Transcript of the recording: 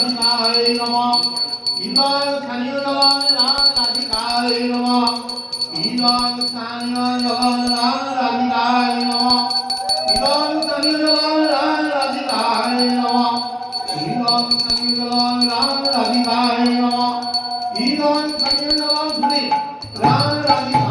রাধিকায় নমঃ ইদং স্থানীয় জলং রাম রাধিকায় নমঃ ইদং স্থানীয় জলং রাম রাধিকায় নমঃ ইদং স্থানীয় জলং রাম রাধিকায় নমঃ ইদং স্থানীয় জলং রাম রাধিকায় নমঃ ইদং স্থানীয় জলং রাম রাধিকায়